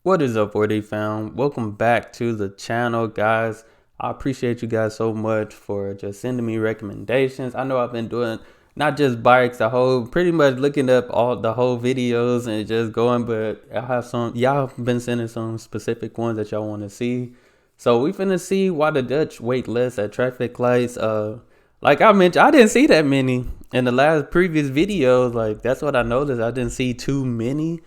What is up, 4D fam? Welcome back to the channel, guys. I appreciate you guys so much for just sending me recommendations. I know I've been doing not just bikes, pretty much looking up all the whole videos and just going, but I have y'all been sending some specific ones that y'all want to see. So we finna see why the Dutch wait less at traffic lights. Like I mentioned, I didn't see that many in the last previous videos. Like that's what I noticed. I didn't see too many.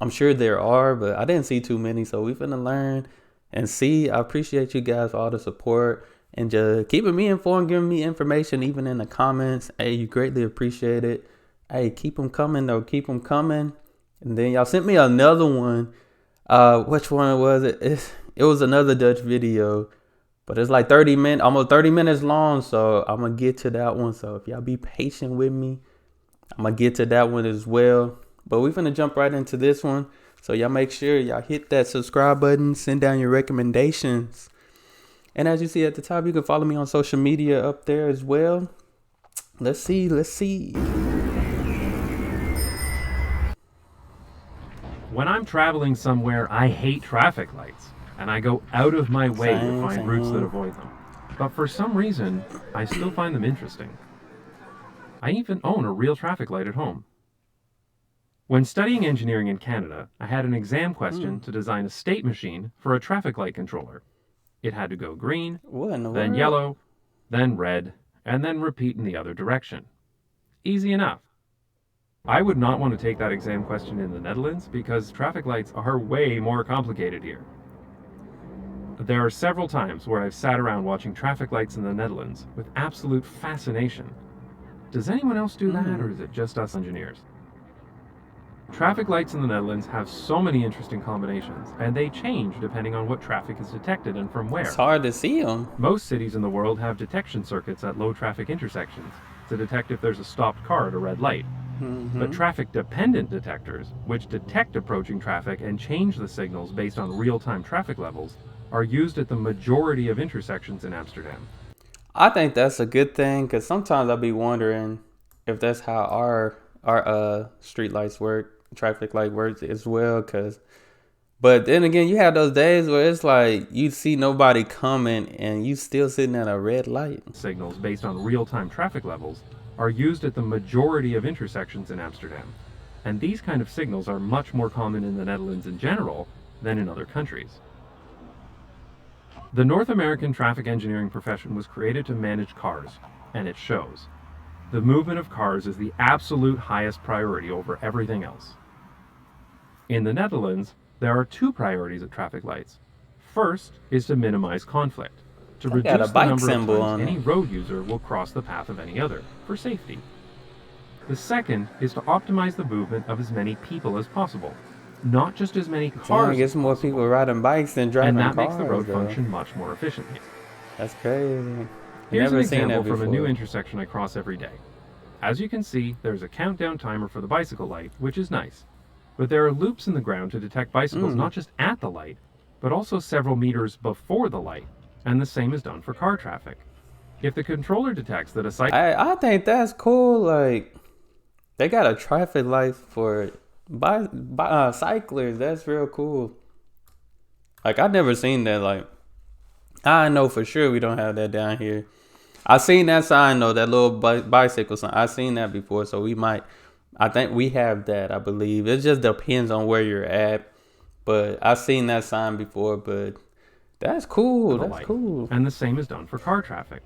I'm sure there are, but I didn't see too many. So we finna learn and see. I appreciate you guys for all the support and just keeping me informed, giving me information, even in the comments. Hey, you greatly appreciate it. Hey, keep them coming though. Keep them coming. And then y'all sent me another one. Which one was it? It was another Dutch video, but it's like 30 minutes, almost 30 minutes long. So I'm gonna get to that one. So if y'all be patient with me, I'm gonna get to that one as well. But we're gonna jump right into this one. So y'all make sure y'all hit that subscribe button, send down your recommendations. And as you see at the top, you can follow me on social media up there as well. Let's see. When I'm traveling somewhere, I hate traffic lights, and I go out of my way to find routes that avoid them. But for some reason, I still find them interesting. I even own a real traffic light at home. When studying engineering in Canada, I had an exam question to design a state machine for a traffic light controller. It had to go green, then yellow, then red, and then repeat in the other direction. Easy enough. I would not want to take that exam question in the Netherlands because traffic lights are way more complicated here. There are several times where I've sat around watching traffic lights in the Netherlands with absolute fascination. Does anyone else do that, or is it just us engineers? Traffic lights in the Netherlands have so many interesting combinations, and they change depending on what traffic is detected and from where. It's hard to see them. Most cities in the world have detection circuits at low traffic intersections to detect if there's a stopped car at a red light. But traffic-dependent detectors, which detect approaching traffic and change the signals based on real-time traffic levels, are used at the majority of intersections in Amsterdam. I think that's a good thing because sometimes I'll be wondering if that's how our street lights work, traffic light works as well. But then again, you have those days where it's like you see nobody coming and you still sitting at a red light. Signals based on real-time traffic levels are used at the majority of intersections in Amsterdam. And these kind of signals are much more common in the Netherlands in general than in other countries. The North American traffic engineering profession was created to manage cars, and it shows. The movement of cars is the absolute highest priority over everything else. In the Netherlands, there are two priorities at traffic lights. First is to minimize conflict, to reduce the number of times any road user will cross the path of any other, for safety. The second is to optimize the movement of as many people as possible, not just as many cars. I guess more people riding bikes than driving cars. And that makes the road function much more efficiently. That's crazy. Here's an example from a new intersection I cross every day. As you can see, there's a countdown timer for the bicycle light, which is nice. But there are loops in the ground to detect bicycles not just at the light, but also several meters before the light. And the same is done for car traffic. If the controller detects that a I think that's cool. Like, they got a traffic light for cyclists. That's real cool. Like, I've never seen that. Like, I know for sure we don't have that down here. I seen that sign though, that little bicycle sign. I seen that before, so I think we have that. I believe it just depends on where you're at. But I've seen that sign before. But that's cool. That's cool. And the same is done for car traffic.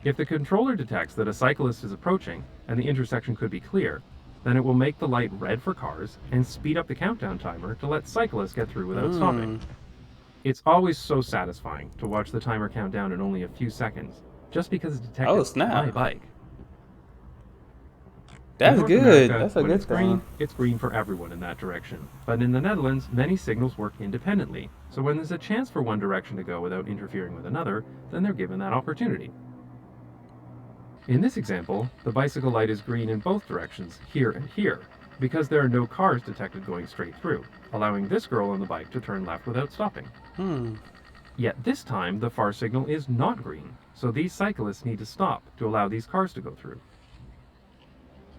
If the controller detects that a cyclist is approaching and the intersection could be clear, then it will make the light red for cars and speed up the countdown timer to let cyclists get through without stopping. It's always so satisfying to watch the timer count down in only a few seconds, just because it detected my bike. That's good. That's a good thing. It's green for everyone in that direction. But in the Netherlands, many signals work independently. So when there's a chance for one direction to go without interfering with another, then they're given that opportunity. In this example, the bicycle light is green in both directions, here and here, because there are no cars detected going straight through, allowing this girl on the bike to turn left without stopping. Yet this time, the far signal is not green, so these cyclists need to stop to allow these cars to go through.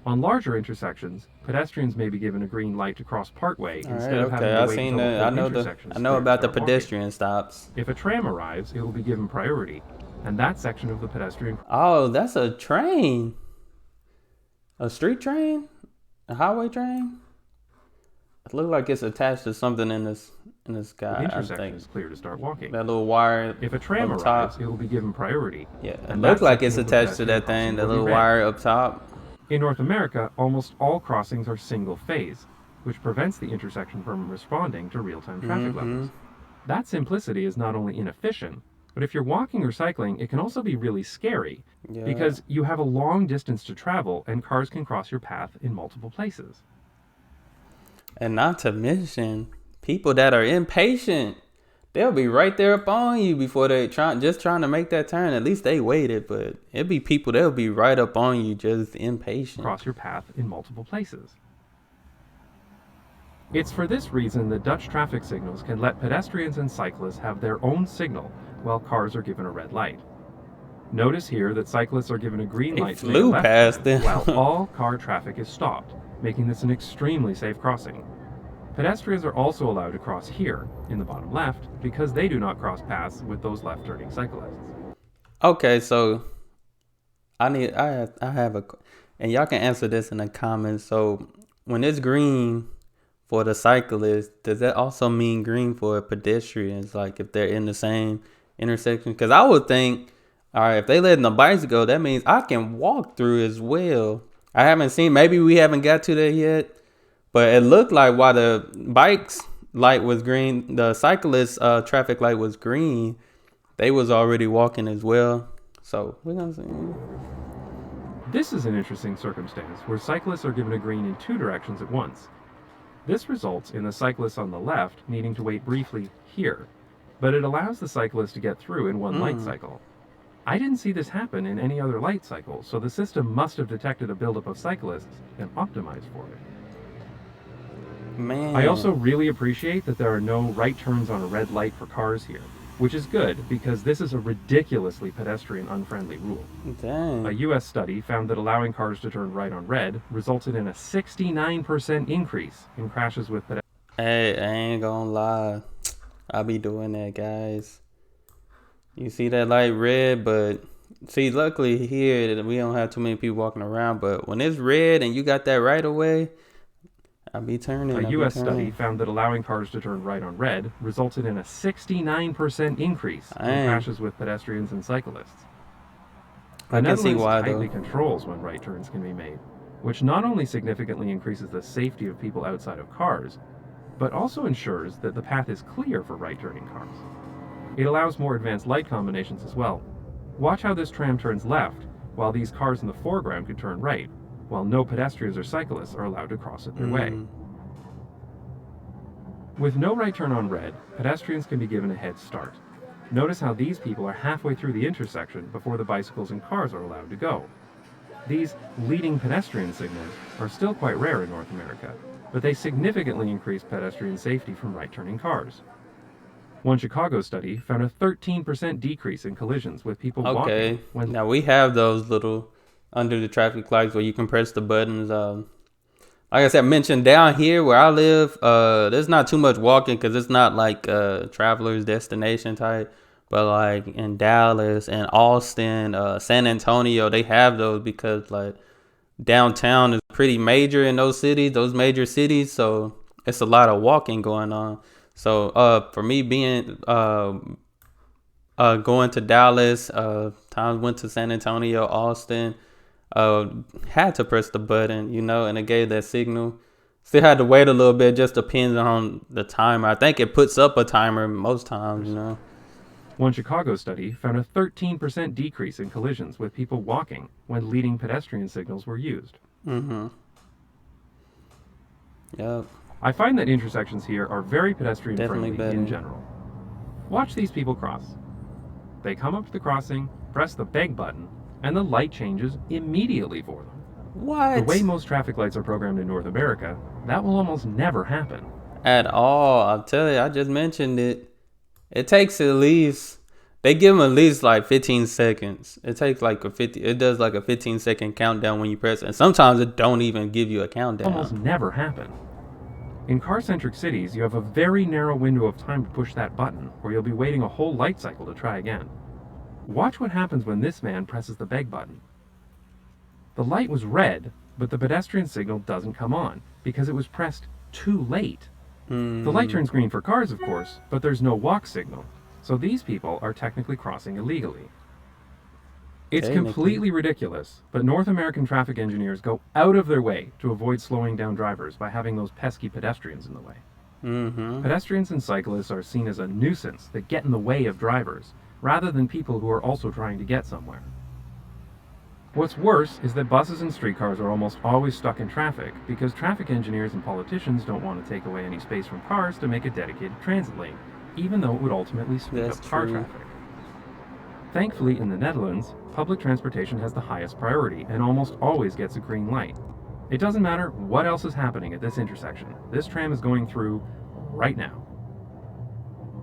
On larger intersections, pedestrians may be given a green light to cross partway All right, instead of having okay. to I wait seen until the. the I full know intersection I is know clear to about the start walking. pedestrian stops. If a tram arrives, it will be given priority, and that section of the pedestrian. Oh, that's a train. A street train? A highway train? It looks like it's attached to something in the sky. Intersection is clear to start walking. That little wire. If a tram up arrives, top. it will be given priority. Yeah, it and looks that like it's section of the attached to that pedestrian thing. That crossing will little be red. wire up top. In North America, almost all crossings are single phase, which prevents the intersection from responding to real-time traffic levels. That simplicity is not only inefficient, but if you're walking or cycling, it can also be really scary because you have a long distance to travel and cars can cross your path in multiple places. And not to mention, people that are impatient, they'll be right there up on you before they trying to make that turn. At least they waited, but it'll be people that'll be right up on you, just impatient. Cross your path in multiple places. It's for this reason that Dutch traffic signals can let pedestrians and cyclists have their own signal while cars are given a red light. Notice here that cyclists are given a green light to make a left past turn, them. while all car traffic is stopped, making this an extremely safe crossing. Pedestrians are also allowed to cross here, in the bottom left, because they do not cross paths with those left-turning cyclists. Okay, so I have a, and y'all can answer this in the comments. So when it's green for the cyclist, does that also mean green for pedestrians? Like if they're in the same intersection? Because I would think, all right, if they letting the bikes go, that means I can walk through as well. I haven't seen, maybe we haven't got to that yet, but it looked like while the bikes light was green, the cyclist traffic light was green, they was already walking as well. So we're gonna see. This is an interesting circumstance where cyclists are given a green in two directions at once. This results in the cyclist on the left needing to wait briefly here, but it allows the cyclist to get through in one light cycle. I didn't see this happen in any other light cycle, so the system must have detected a buildup of cyclists and optimized for it. Man. I also really appreciate that there are no right turns on a red light for cars here, which is good because this is a ridiculously pedestrian unfriendly rule. Dang. A US study found that allowing cars to turn right on red resulted in a 69% increase in crashes with pedestrians. Hey, I ain't gonna lie. I be doing that, guys. You see that light red, but see, luckily here we don't have too many people walking around, but when it's red and you got that right away, I be turning. A US study found that allowing cars to turn right on red resulted in a 69% increase in crashes with pedestrians and cyclists. I can see why, though. tightly controls when right turns can be made, which not only significantly increases the safety of people outside of cars, but also ensures that the path is clear for right turning cars. It allows more advanced light combinations as well. Watch how this tram turns left, while these cars in the foreground can turn right, while no pedestrians or cyclists are allowed to cross it their way. With no right turn on red, pedestrians can be given a head start. Notice how these people are halfway through the intersection before the bicycles and cars are allowed to go. These leading pedestrian signals are still quite rare in North America, but they significantly increase pedestrian safety from right-turning cars. One Chicago study found a 13% decrease in collisions with people walking. Now we have those little under the traffic lights where you can press the buttons. Like I said, mentioned down here where I live, there's not too much walking because it's not like traveler's destination type. But like in Dallas and Austin, San Antonio, they have those because like downtown is pretty major in those cities, those major cities. So it's a lot of walking going on. So for me being going to Dallas, times went to San Antonio, Austin, had to press the button, you know, and it gave that signal. Still had to wait a little bit, just depends on the timer. I think it puts up a timer most times, you know. One Chicago study found a 13% decrease in collisions with people walking when leading pedestrian signals were used. Yep. I find that intersections here are very pedestrian Definitely friendly in general. Watch these people cross. They come up to the crossing, press the beg button, and the light changes immediately for them. What? The way most traffic lights are programmed in North America, that will almost never happen. At all. I'll tell you, I just mentioned it. It takes at least, They give them at least like 15 seconds. It takes like it does like a 15-second countdown when you press it. And sometimes it don't even give you a countdown. Almost never happen. In car-centric cities, you have a very narrow window of time to push that button, or you'll be waiting a whole light cycle to try again. Watch what happens when this man presses the beg button. The light was red, but the pedestrian signal doesn't come on, because it was pressed too late. The light turns green for cars, of course, but there's no walk signal, so these people are technically crossing illegally. It's completely ridiculous, but North American traffic engineers go out of their way to avoid slowing down drivers by having those pesky pedestrians in the way. Pedestrians and cyclists are seen as a nuisance that get in the way of drivers, rather than people who are also trying to get somewhere. What's worse is that buses and streetcars are almost always stuck in traffic because traffic engineers and politicians don't want to take away any space from cars to make a dedicated transit lane, even though it would ultimately speed up car traffic. Thankfully, in the Netherlands, public transportation has the highest priority and almost always gets a green light. It doesn't matter what else is happening at this intersection, this tram is going through right now.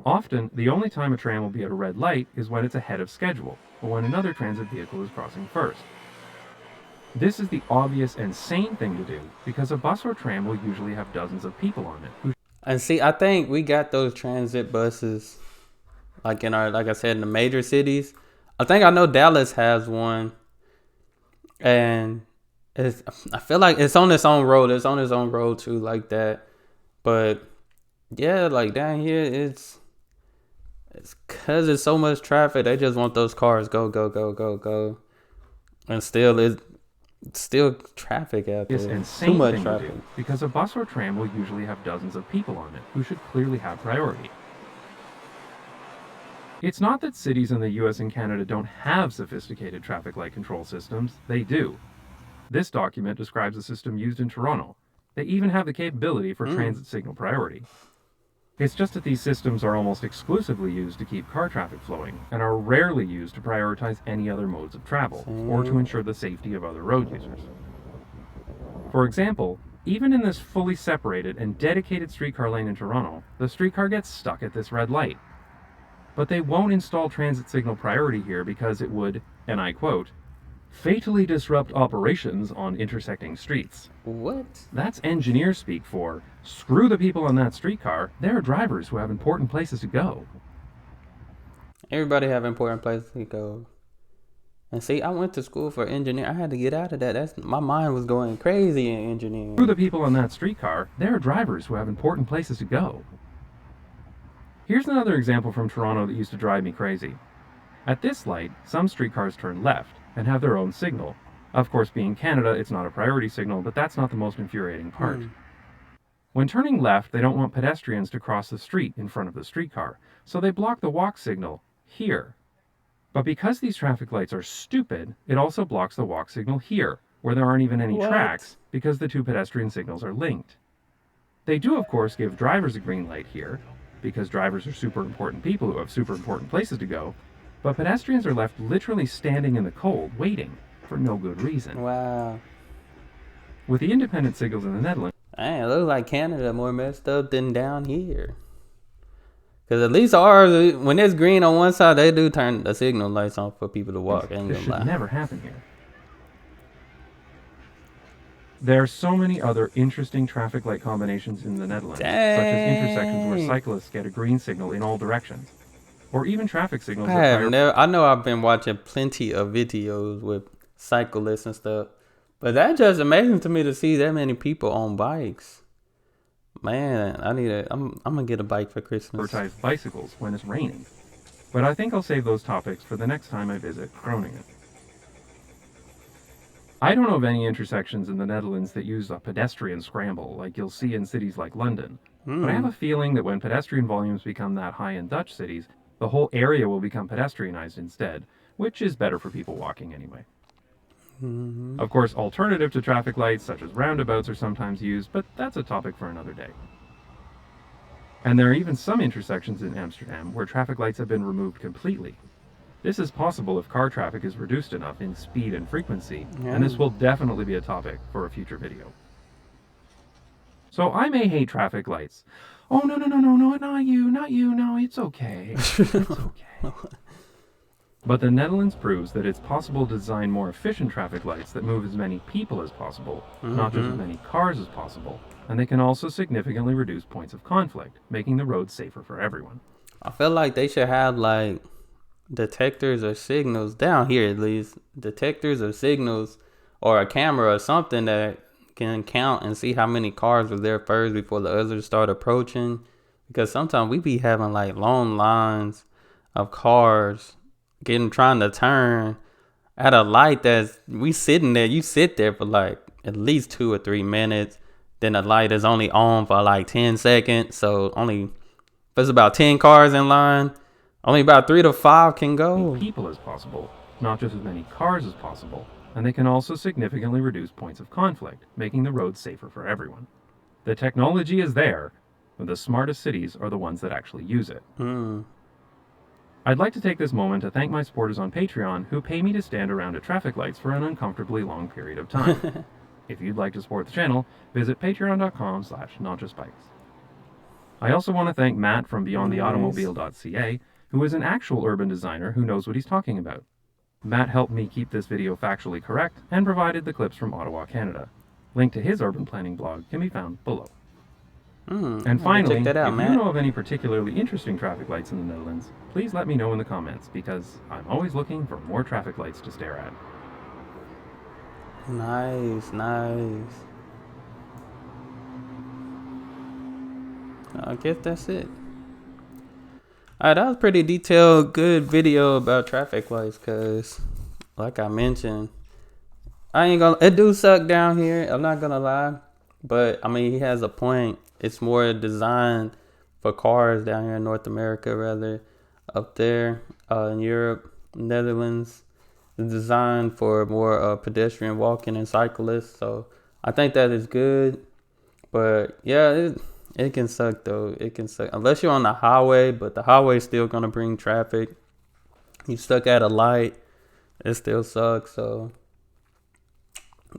Often, the only time a tram will be at a red light is when it's ahead of schedule, or when another transit vehicle is crossing first. This is the obvious and sane thing to do, because a bus or tram will usually have dozens of people on it. And see, I think we got those transit buses, like I said, in the major cities. I know Dallas has one, and I feel like it's on its own road. It's on its own road too, like that. But yeah, like down here, it's because there's so much traffic. They just want those cars go, and still traffic out there. It's too much traffic. Because a bus or tram will usually have dozens of people on it who should clearly have priority. It's not that cities in the US and Canada don't have sophisticated traffic light control systems, they do. This document describes a system used in Toronto. They even have the capability for transit signal priority. It's just that these systems are almost exclusively used to keep car traffic flowing, and are rarely used to prioritize any other modes of travel, or to ensure the safety of other road users. For example, even in this fully separated and dedicated streetcar lane in Toronto, the streetcar gets stuck at this red light. But they won't install transit signal priority here because it would, and I quote, fatally disrupt operations on intersecting streets. What? That's engineer speak for, screw the people on that streetcar, there are drivers who have important places to go. Everybody have important places to go. And see, I went to school for engineering. I had to get out of that. My mind was going crazy in engineering. Screw the people on that streetcar, there are drivers who have important places to go. Here's another example from Toronto that used to drive me crazy. At this light, some streetcars turn left and have their own signal. Of course, being Canada, it's not a priority signal, but that's not the most infuriating part. When turning left, they don't want pedestrians to cross the street in front of the streetcar, so they block the walk signal here. But because these traffic lights are stupid, it also blocks the walk signal here, where there aren't even any tracks, because the two pedestrian signals are linked. They do, of course, give drivers a green light here, because drivers are super important people who have super important places to go, but pedestrians are left literally standing in the cold, waiting, for no good reason. Wow. With the independent signals in the Netherlands... Dang, it looks like Canada more messed up than down here. Because at least ours, when it's green on one side, they do turn the signal lights on for people to walk. This should never happen here. There are so many other interesting traffic light combinations in the Netherlands, such as intersections where cyclists get a green signal in all directions, or even traffic signals. I know I've been watching plenty of videos with cyclists and stuff, but that's just amazing to me to see that many people on bikes. Man, I'm gonna get a bike for Christmas. Prioritize bicycles when it's raining, but I think I'll save those topics for the next time I visit Groningen. I don't know of any intersections in the Netherlands that use a pedestrian scramble like you'll see in cities like London, but I have a feeling that when pedestrian volumes become that high in Dutch cities, the whole area will become pedestrianized instead, which is better for people walking anyway. Of course, alternative to traffic lights such as roundabouts are sometimes used, but that's a topic for another day. And there are even some intersections in Amsterdam where traffic lights have been removed completely. This is possible if car traffic is reduced enough in speed and frequency, and this will definitely be a topic for a future video. So I may hate traffic lights. Oh, no, not you, no, it's okay. It's okay. But the Netherlands proves that it's possible to design more efficient traffic lights that move as many people as possible, not just as many cars as possible, and they can also significantly reduce points of conflict, making the roads safer for everyone. I feel like they should have like detectors or signals down here, at least detectors or signals or a camera or something that can count and see how many cars were there first before the others start approaching, because sometimes we be having like long lines of cars trying to turn at a light that's we sitting there. You sit there for like at least 2 or 3 minutes, then the light is only on for like 10 seconds, so only if there's about 10 cars in line, only about 3 to 5 can go. People as possible, not just as many cars as possible, and they can also significantly reduce points of conflict, making the roads safer for everyone. The technology is there, but the smartest cities are the ones that actually use it. I'd like to take this moment to thank my supporters on Patreon who pay me to stand around at traffic lights for an uncomfortably long period of time. If you'd like to support the channel, visit patreon.com/notjustbikes. I also want to thank Matt from beyondtheautomobile.ca, who is an actual urban designer who knows what he's talking about. Matt helped me keep this video factually correct and provided the clips from Ottawa, Canada. Link to his urban planning blog can be found below. And finally, if you know of any particularly interesting traffic lights in the Netherlands, please let me know in the comments, because I'm always looking for more traffic lights to stare at. Nice. I guess that's it. Alright, that was pretty detailed, good video about traffic lights, cause like I mentioned, it do suck down here, I'm not gonna lie. But I mean, he has a point. It's more designed for cars down here in North America, rather. Up there in Europe, Netherlands, it's designed for more pedestrian walking and cyclists. So I think that is good. But yeah, it can suck though. It can suck unless you're on the highway, but the highway is still gonna bring traffic. You stuck at a light, it still sucks. So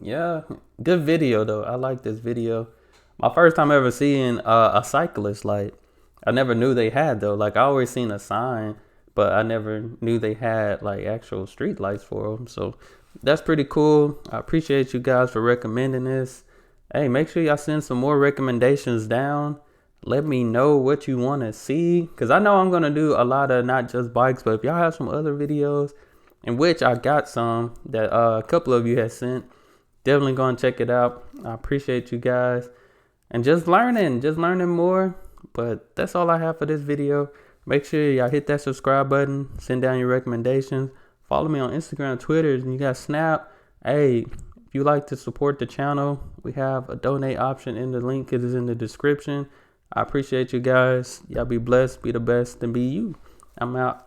yeah, good video though. I like this video. My first time ever seeing a cyclist light. I never knew they had though. Like I always seen a sign, but I never knew they had like actual street lights for them. So that's pretty cool. I appreciate you guys for recommending this. Hey, make sure y'all send some more recommendations down. Let me know what you want to see, because I know I'm going to do a lot of not just bikes, but if y'all have some other videos, in which I got some that a couple of you have sent, definitely going to check it out. I appreciate you guys. And just learning more. But that's all I have for this video. Make sure y'all hit that subscribe button. Send down your recommendations. Follow me on Instagram, Twitter, and you got Snap. Hey, if you like to support the channel, we have a donate option in the link. It is in the description. I appreciate you guys. Y'all be blessed, be the best, and be you. I'm out.